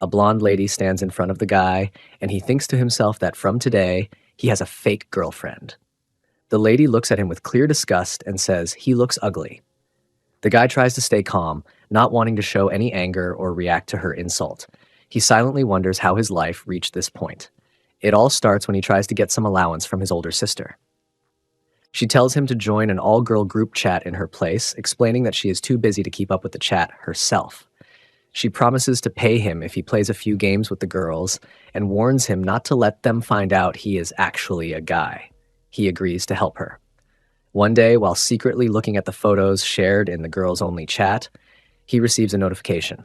A blonde lady stands in front of the guy, and he thinks to himself that from today, he has a fake girlfriend. The lady looks at him with clear disgust and says he looks ugly. The guy tries to stay calm, not wanting to show any anger or react to her insult. He silently wonders how his life reached this point. It all starts when he tries to get some allowance from his older sister. She tells him to join an all-girl group chat in her place, explaining that she is too busy to keep up with the chat herself. She promises to pay him if he plays a few games with the girls and warns him not to let them find out he is actually a guy. He agrees to help her. One day, while secretly looking at the photos shared in the girls-only chat, he receives a notification.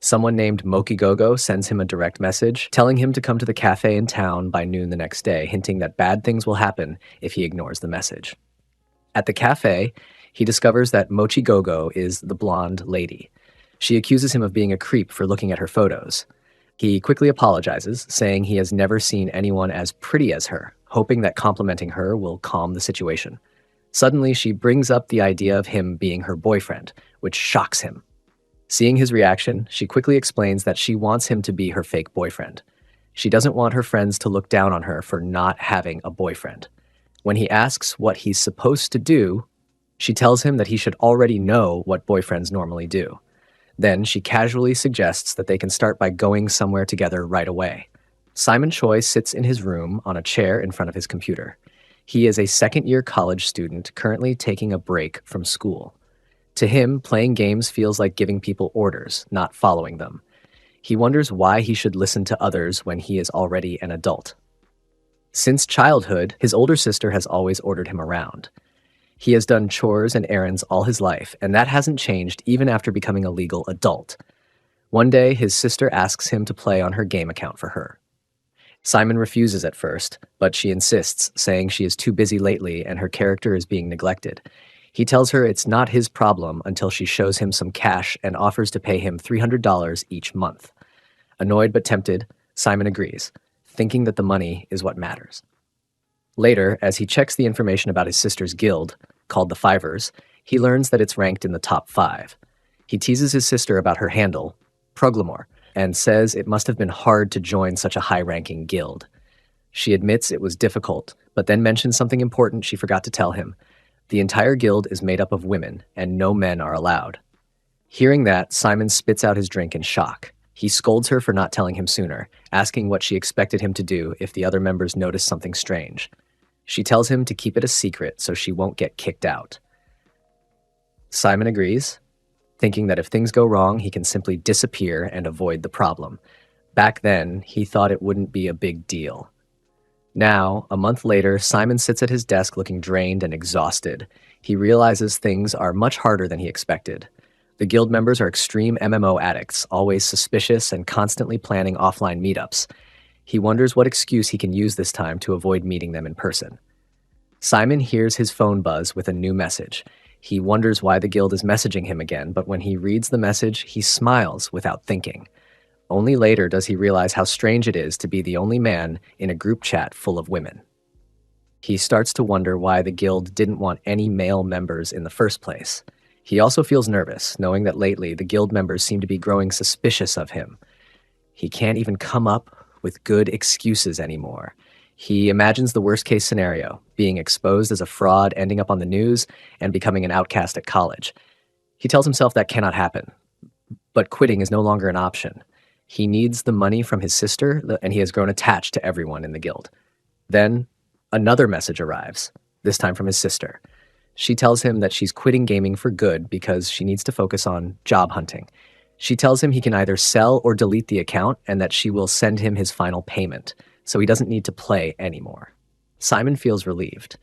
Someone named Mokigogo sends him a direct message telling him to come to the cafe in town by noon the next day, hinting that bad things will happen if he ignores the message. At the cafe, he discovers that Mochigogo is the blonde lady. She accuses him of being a creep for looking at her photos. He quickly apologizes, saying he has never seen anyone as pretty as her, hoping that complimenting her will calm the situation. Suddenly, she brings up the idea of him being her boyfriend, which shocks him. Seeing his reaction, she quickly explains that she wants him to be her fake boyfriend. She doesn't want her friends to look down on her for not having a boyfriend. When he asks what he's supposed to do, she tells him that he should already know what boyfriends normally do. Then she casually suggests that they can start by going somewhere together right away. Simon Choi sits in his room on a chair in front of his computer. He is a second-year college student currently taking a break from school. To him, playing games feels like giving people orders, not following them. He wonders why he should listen to others when he is already an adult. Since childhood, his older sister has always ordered him around. He has done chores and errands all his life, and that hasn't changed even after becoming a legal adult. One day, his sister asks him to play on her game account for her. Simon refuses at first, but she insists, saying she is too busy lately and her character is being neglected. He tells her it's not his problem until she shows him some cash and offers to pay him $300 each month. Annoyed but tempted, Simon agrees, thinking that the money is what matters. Later, as he checks the information about his sister's guild, called the Fivers, he learns that it's ranked in the top 5. He teases his sister about her handle, Proglamore, and says it must have been hard to join such a high-ranking guild. She admits it was difficult, but then mentions something important she forgot to tell him. The entire guild is made up of women, and no men are allowed. Hearing that, Simon spits out his drink in shock. He scolds her for not telling him sooner, asking what she expected him to do if the other members notice something strange. She tells him to keep it a secret so she won't get kicked out. Simon agrees, thinking that if things go wrong, he can simply disappear and avoid the problem. Back then, he thought it wouldn't be a big deal. Now, a month later, Simon sits at his desk looking drained and exhausted. He realizes things are much harder than he expected. The guild members are extreme MMO addicts, always suspicious and constantly planning offline meetups. He wonders what excuse he can use this time to avoid meeting them in person. Simon hears his phone buzz with a new message. He wonders why the guild is messaging him again, but when he reads the message, he smiles without thinking. Only later does he realize how strange it is to be the only man in a group chat full of women. He starts to wonder why the guild didn't want any male members in the first place. He also feels nervous, knowing that lately the guild members seem to be growing suspicious of him. He can't even come up with good excuses anymore. He imagines the worst-case scenario, being exposed as a fraud, ending up on the news, and becoming an outcast at college. He tells himself that cannot happen, but quitting is no longer an option. He needs the money from his sister, and he has grown attached to everyone in the guild. Then, another message arrives, this time from his sister. She tells him that she's quitting gaming for good because she needs to focus on job hunting. She tells him he can either sell or delete the account and that she will send him his final payment, so he doesn't need to play anymore. Simon feels relieved.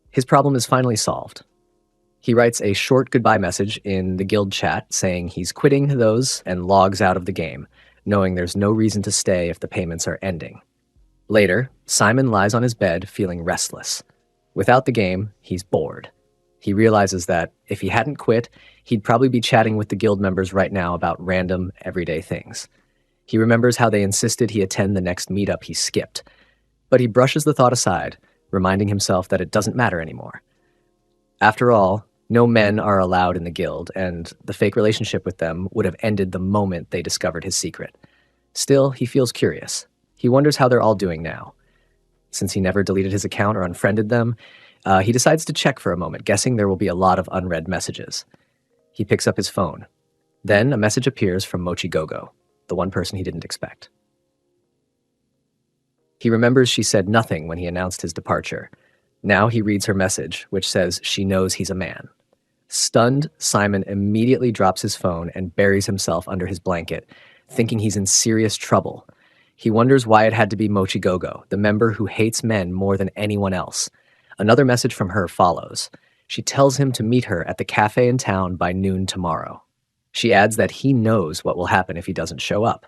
His problem is finally solved. He writes a short goodbye message in the guild chat saying he's quitting those and logs out of the game, knowing there's no reason to stay if the payments are ending. Later, Simon lies on his bed feeling restless. Without the game, he's bored. He realizes that if he hadn't quit, he'd probably be chatting with the guild members right now about random, everyday things. He remembers how they insisted he attend the next meetup he skipped, but he brushes the thought aside, reminding himself that it doesn't matter anymore. After all, No men are allowed in the guild, and the fake relationship with them would have ended the moment they discovered his secret. Still, he feels curious. He wonders how they're all doing now. Since he never deleted his account or unfriended them, he decides to check for a moment, guessing there will be a lot of unread messages. He picks up his phone. Then a message appears from Mochi Gogo, the one person he didn't expect. He remembers she said nothing when he announced his departure. Now he reads her message, which says she knows he's a man. Stunned, Simon immediately drops his phone and buries himself under his blanket, thinking he's in serious trouble. He wonders why it had to be Mochi Gogo, the member who hates men more than anyone else. Another message from her follows. She tells him to meet her at the cafe in town by noon tomorrow. She adds that he knows what will happen if he doesn't show up.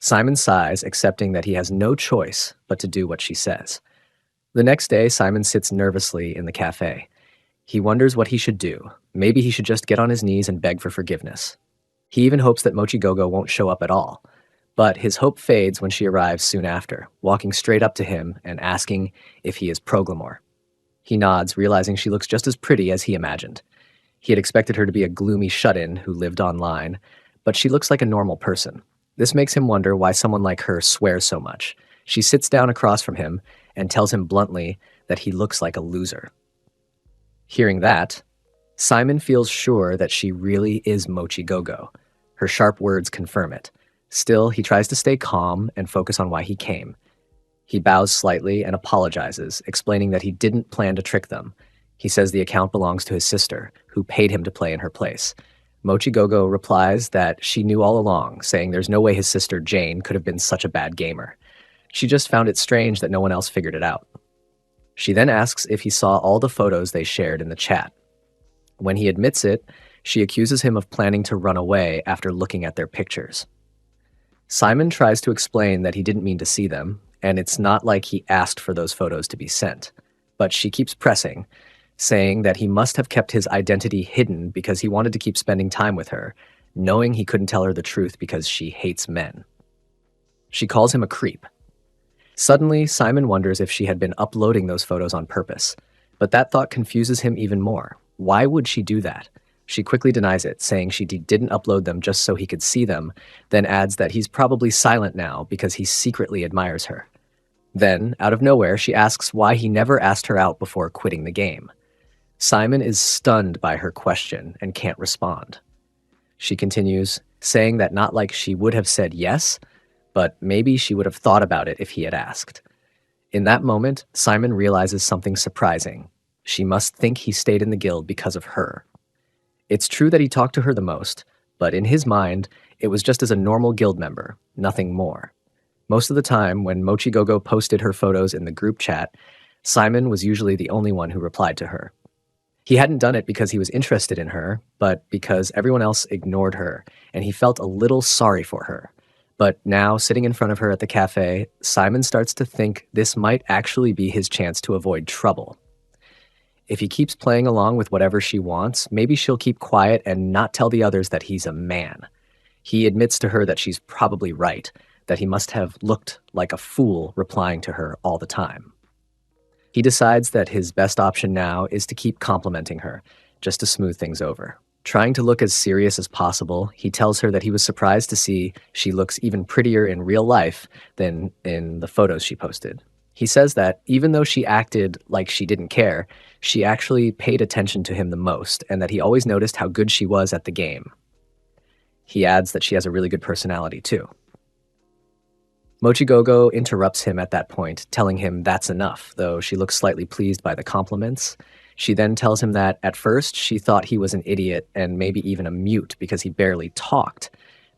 Simon sighs, accepting that he has no choice but to do what she says. The next day, Simon sits nervously in the cafe. He wonders what he should do. Maybe he should just get on his knees and beg for forgiveness. He even hopes that Mochi Gogo won't show up at all. But his hope fades when she arrives soon after, walking straight up to him and asking if he is Proglamor. He nods, realizing she looks just as pretty as he imagined. He had expected her to be a gloomy shut-in who lived online, but she looks like a normal person. This makes him wonder why someone like her swears so much. She sits down across from him and tells him bluntly that he looks like a loser. Hearing that, Simon feels sure that she really is Mochi Gogo. Her sharp words confirm it. Still, he tries to stay calm and focus on why he came. He bows slightly and apologizes, explaining that he didn't plan to trick them. He says the account belongs to his sister, who paid him to play in her place. Mochi Gogo replies that she knew all along, saying there's no way his sister Jane could have been such a bad gamer. She just found it strange that no one else figured it out. She then asks if he saw all the photos they shared in the chat. When he admits it, she accuses him of planning to run away after looking at their pictures. Simon tries to explain that he didn't mean to see them, and it's not like he asked for those photos to be sent. But she keeps pressing, saying that he must have kept his identity hidden because he wanted to keep spending time with her, knowing he couldn't tell her the truth because she hates men. She calls him a creep. Suddenly, Simon wonders if she had been uploading those photos on purpose, but that thought confuses him even more. Why would she do that? She quickly denies it, saying she didn't upload them just so he could see them, then adds that he's probably silent now because he secretly admires her. Then, out of nowhere, she asks why he never asked her out before quitting the game. Simon is stunned by her question and can't respond. She continues, saying that not like she would have said yes, but maybe she would have thought about it if he had asked. In that moment, Simon realizes something surprising. She must think he stayed in the guild because of her. It's true that he talked to her the most, but in his mind, it was just as a normal guild member, nothing more. Most of the time, when Mochi Gogo posted her photos in the group chat, Simon was usually the only one who replied to her. He hadn't done it because he was interested in her, but because everyone else ignored her, and he felt a little sorry for her. But now, sitting in front of her at the cafe, Simon starts to think this might actually be his chance to avoid trouble. If he keeps playing along with whatever she wants, maybe she'll keep quiet and not tell the others that he's a man. He admits to her that she's probably right, that he must have looked like a fool replying to her all the time. He decides that his best option now is to keep complimenting her, just to smooth things over. Trying to look as serious as possible, he tells her that he was surprised to see she looks even prettier in real life than in the photos she posted. He says that even though she acted like she didn't care, she actually paid attention to him the most, and that he always noticed how good she was at the game. He adds that she has a really good personality, too. Mochi Gogo interrupts him at that point, telling him that's enough, though she looks slightly pleased by the compliments. She then tells him that, at first, she thought he was an idiot and maybe even a mute because he barely talked.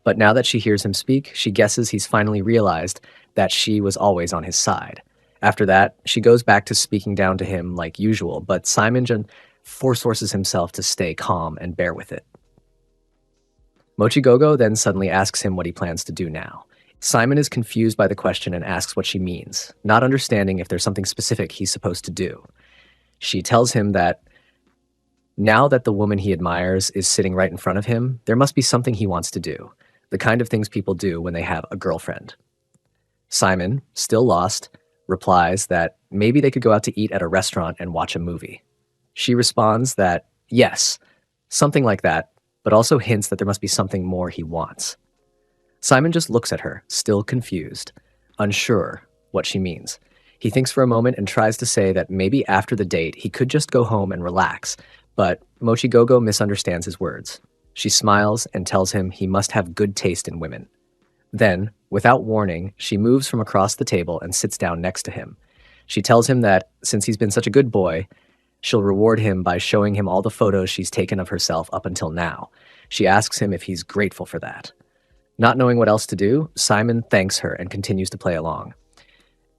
But now that she hears him speak, she guesses he's finally realized that she was always on his side. After that, she goes back to speaking down to him like usual, but Simon forces himself to stay calm and bear with it. Mochi Gogo then suddenly asks him what he plans to do now. Simon is confused by the question and asks what she means, not understanding if there's something specific he's supposed to do. She tells him that now that the woman he admires is sitting right in front of him, there must be something he wants to do, the kind of things people do when they have a girlfriend. Simon, still lost, replies that maybe they could go out to eat at a restaurant and watch a movie. She responds that, Yes, something like that, but also hints that there must be something more he wants. Simon just looks at her, still confused, unsure what she means. He thinks for a moment and tries to say that maybe after the date he could just go home and relax, but Mochigogo misunderstands his words. She smiles and tells him he must have good taste in women. Then, without warning, she moves from across the table and sits down next to him. She tells him that, since he's been such a good boy, she'll reward him by showing him all the photos she's taken of herself up until now. She asks him if he's grateful for that. Not knowing what else to do, Simon thanks her and continues to play along.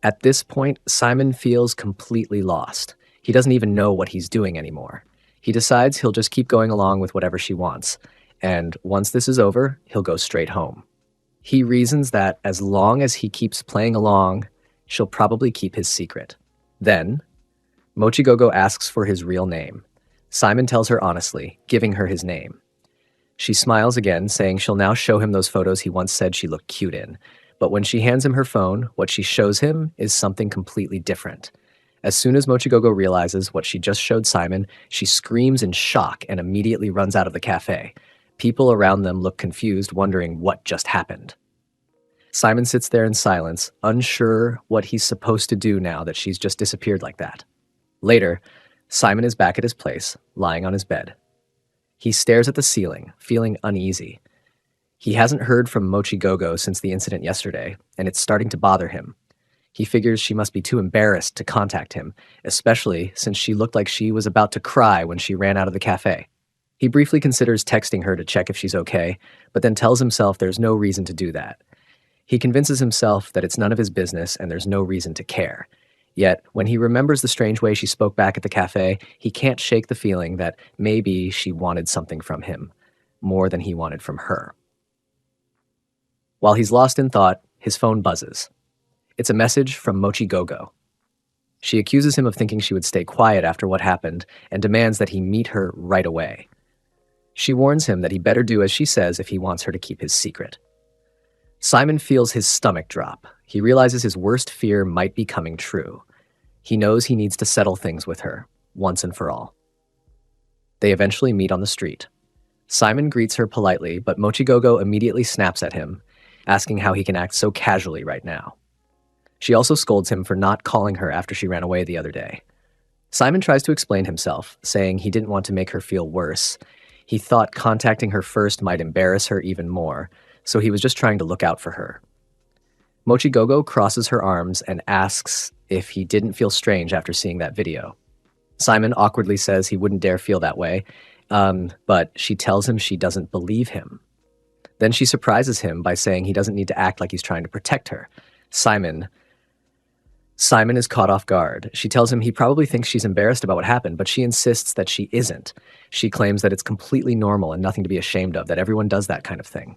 At this point, Simon feels completely lost. He doesn't even know what he's doing anymore. He decides he'll just keep going along with whatever she wants, and once this is over, he'll go straight home. He reasons that as long as he keeps playing along, she'll probably keep his secret. Then, Mochigogo asks for his real name. Simon tells her honestly, giving her his name. She smiles again, saying she'll now show him those photos he once said she looked cute in. But when she hands him her phone, what she shows him is something completely different. As soon as Mochigogo realizes what she just showed Simon, she screams in shock and immediately runs out of the cafe. People around them look confused, wondering what just happened. Simon sits there in silence, unsure what he's supposed to do now that she's just disappeared like that. Later, Simon is back at his place, lying on his bed. He stares at the ceiling, feeling uneasy. He hasn't heard from Mochigogo since the incident yesterday, and it's starting to bother him. He figures she must be too embarrassed to contact him, especially since she looked like she was about to cry when she ran out of the cafe. He briefly considers texting her to check if she's okay, but then tells himself there's no reason to do that. He convinces himself that it's none of his business and there's no reason to care. Yet, when he remembers the strange way she spoke back at the cafe, he can't shake the feeling that maybe she wanted something from him, more than he wanted from her. While he's lost in thought, his phone buzzes. It's a message from Mochigogo. She accuses him of thinking she would stay quiet after what happened and demands that he meet her right away. She warns him that he better do as she says if he wants her to keep his secret. Simon feels his stomach drop. He realizes his worst fear might be coming true. He knows he needs to settle things with her, once and for all. They eventually meet on the street. Simon greets her politely, but Mochigogo immediately snaps at him, asking how he can act so casually right now. She also scolds him for not calling her after she ran away the other day. Simon tries to explain himself, saying he didn't want to make her feel worse. He thought contacting her first might embarrass her even more, so he was just trying to look out for her. Mochigogo crosses her arms and asks if he didn't feel strange after seeing that video. Simon awkwardly says he wouldn't dare feel that way, but she tells him she doesn't believe him. Then she surprises him by saying he doesn't need to act like he's trying to protect her. Simon is caught off guard. She tells him he probably thinks she's embarrassed about what happened, but she insists that she isn't. She claims that it's completely normal and nothing to be ashamed of, that everyone does that kind of thing.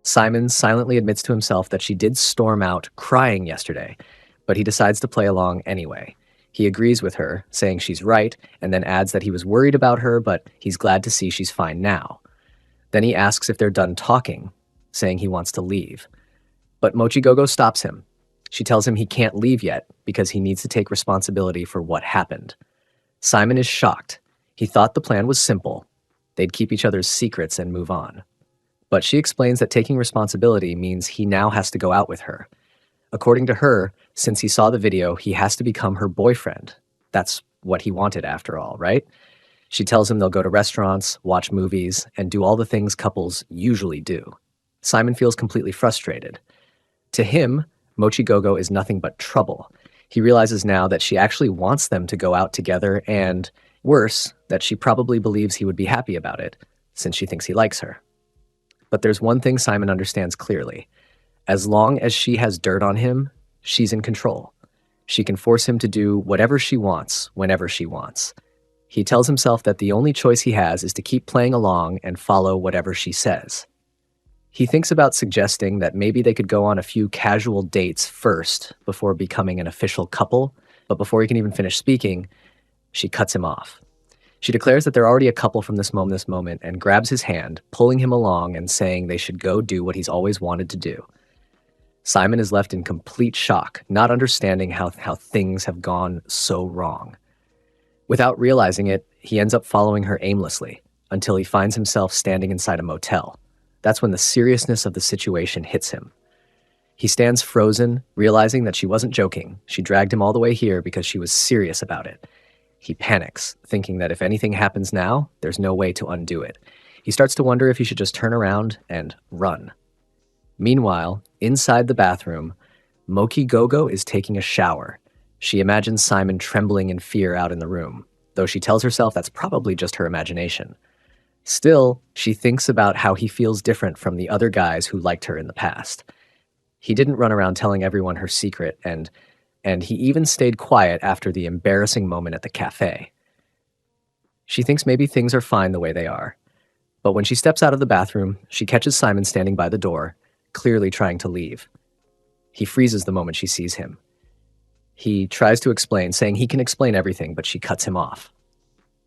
Simon silently admits to himself that she did storm out crying yesterday, but he decides to play along anyway. He agrees with her, saying she's right, and then adds that he was worried about her, but he's glad to see she's fine now. Then he asks if they're done talking, saying he wants to leave. But Mochigogo stops him. She tells him he can't leave yet because he needs to take responsibility for what happened. Simon is shocked. He thought the plan was simple. They'd keep each other's secrets and move on. But she explains that taking responsibility means he now has to go out with her. According to her, since he saw the video, he has to become her boyfriend. That's what he wanted after all, right? She tells him they'll go to restaurants, watch movies, and do all the things couples usually do. Simon feels completely frustrated. To him, Mochigogo is nothing but trouble. He realizes now that she actually wants them to go out together and, worse, that she probably believes he would be happy about it, since she thinks he likes her. But there's one thing Simon understands clearly. As long as she has dirt on him, she's in control. She can force him to do whatever she wants, whenever she wants. He tells himself that the only choice he has is to keep playing along and follow whatever she says. He thinks about suggesting that maybe they could go on a few casual dates first before becoming an official couple, but before he can even finish speaking, she cuts him off. She declares that they're already a couple from this moment and grabs his hand, pulling him along and saying they should go do what he's always wanted to do. Simon is left in complete shock, not understanding how things have gone so wrong. Without realizing it, he ends up following her aimlessly until he finds himself standing inside a motel. That's when the seriousness of the situation hits him. He stands frozen, realizing that she wasn't joking. She dragged him all the way here because she was serious about it. He panics, thinking that if anything happens now, there's no way to undo it. He starts to wonder if he should just turn around and run. Meanwhile, inside the bathroom, Moki Gogo is taking a shower. She imagines Simon trembling in fear out in the room, though she tells herself that's probably just her imagination. Still, she thinks about how he feels different from the other guys who liked her in the past. He didn't run around telling everyone her secret, and he even stayed quiet after the embarrassing moment at the cafe. She thinks maybe things are fine the way they are. But when she steps out of the bathroom, she catches Simon standing by the door, clearly trying to leave. He freezes the moment she sees him. He tries to explain, saying he can explain everything, but she cuts him off.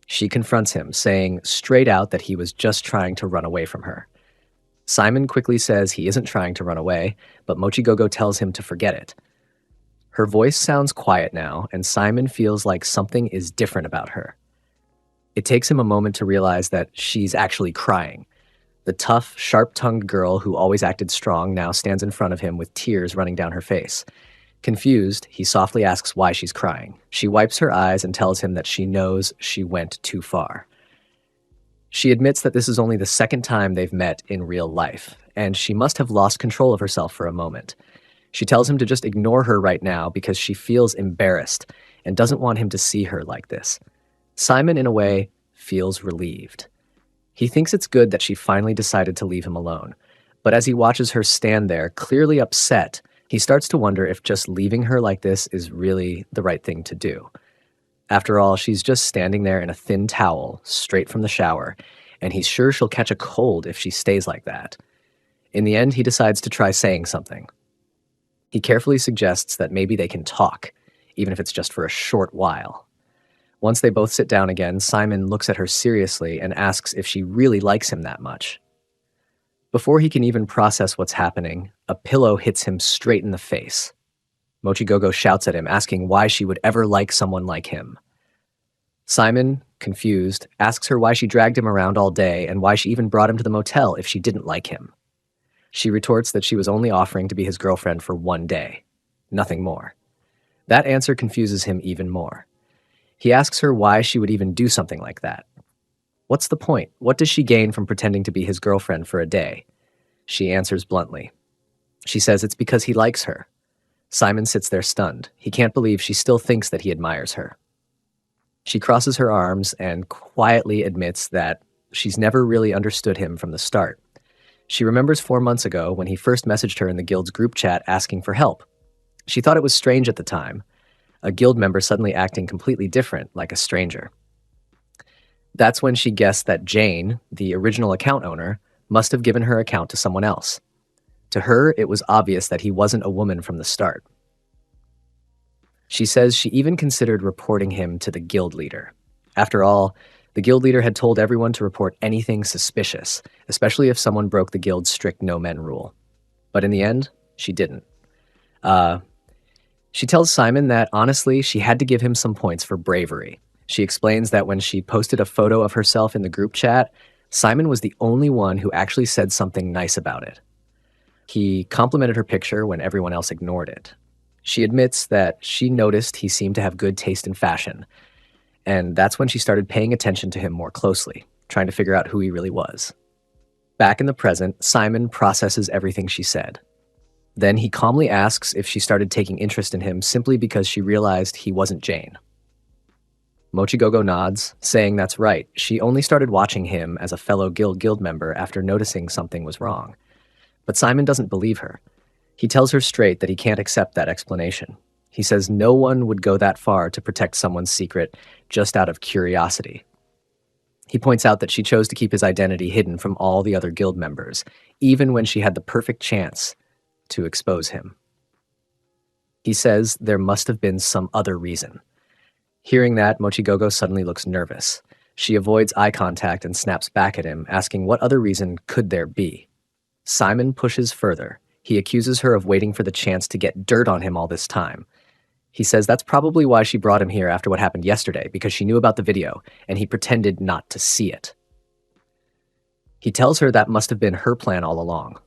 She confronts him, saying straight out that he was just trying to run away from her. Simon quickly says he isn't trying to run away, but Mochigogo tells him to forget it. Her voice sounds quiet now, and Simon feels like something is different about her. It takes him a moment to realize that she's actually crying. The tough, sharp-tongued girl who always acted strong now stands in front of him with tears running down her face. Confused, he softly asks why she's crying. She wipes her eyes and tells him that she knows she went too far. She admits that this is only the second time they've met in real life, and she must have lost control of herself for a moment. She tells him to just ignore her right now because she feels embarrassed and doesn't want him to see her like this. Simon, in a way, feels relieved. He thinks it's good that she finally decided to leave him alone, but as he watches her stand there, clearly upset, he starts to wonder if just leaving her like this is really the right thing to do. After all, she's just standing there in a thin towel, straight from the shower, and he's sure she'll catch a cold if she stays like that. In the end, he decides to try saying something. He carefully suggests that maybe they can talk, even if it's just for a short while. Once they both sit down again, Simon looks at her seriously and asks if she really likes him that much. Before he can even process what's happening, a pillow hits him straight in the face. Mochigogo shouts at him, asking why she would ever like someone like him. Simon, confused, asks her why she dragged him around all day and why she even brought him to the motel if she didn't like him. She retorts that she was only offering to be his girlfriend for one day, nothing more. That answer confuses him even more. He asks her why she would even do something like that. What's the point? What does she gain from pretending to be his girlfriend for a day? She answers bluntly. She says it's because he likes her. Simon sits there stunned. He can't believe she still thinks that he admires her. She crosses her arms and quietly admits that she's never really understood him from the start. She remembers 4 months ago when he first messaged her in the guild's group chat asking for help. She thought it was strange at the time, a guild member suddenly acting completely different, like a stranger. That's when she guessed that Jane, the original account owner, must have given her account to someone else. To her, it was obvious that he wasn't a woman from the start. She says she even considered reporting him to the guild leader. After all, the guild leader had told everyone to report anything suspicious, especially if someone broke the guild's strict no-men rule. But in the end, she didn't. She tells Simon that, honestly, she had to give him some points for bravery. She explains that when she posted a photo of herself in the group chat, Simon was the only one who actually said something nice about it. He complimented her picture when everyone else ignored it. She admits that she noticed he seemed to have good taste in fashion, and that's when she started paying attention to him more closely, trying to figure out who he really was. Back in the present, Simon processes everything she said. Then he calmly asks if she started taking interest in him simply because she realized he wasn't Jane. Mochigogo nods, saying that's right. She only started watching him as a fellow guild member after noticing something was wrong. But Simon doesn't believe her. He tells her straight that he can't accept that explanation. He says no one would go that far to protect someone's secret just out of curiosity. He points out that she chose to keep his identity hidden from all the other guild members, even when she had the perfect chance to expose him. He says there must have been some other reason. Hearing that, Mochigogo suddenly looks nervous. She avoids eye contact and snaps back at him, asking what other reason could there be. Simon pushes further. He accuses her of waiting for the chance to get dirt on him all this time. He says that's probably why she brought him here after what happened yesterday, because she knew about the video, and he pretended not to see it. He tells her that must have been her plan all along.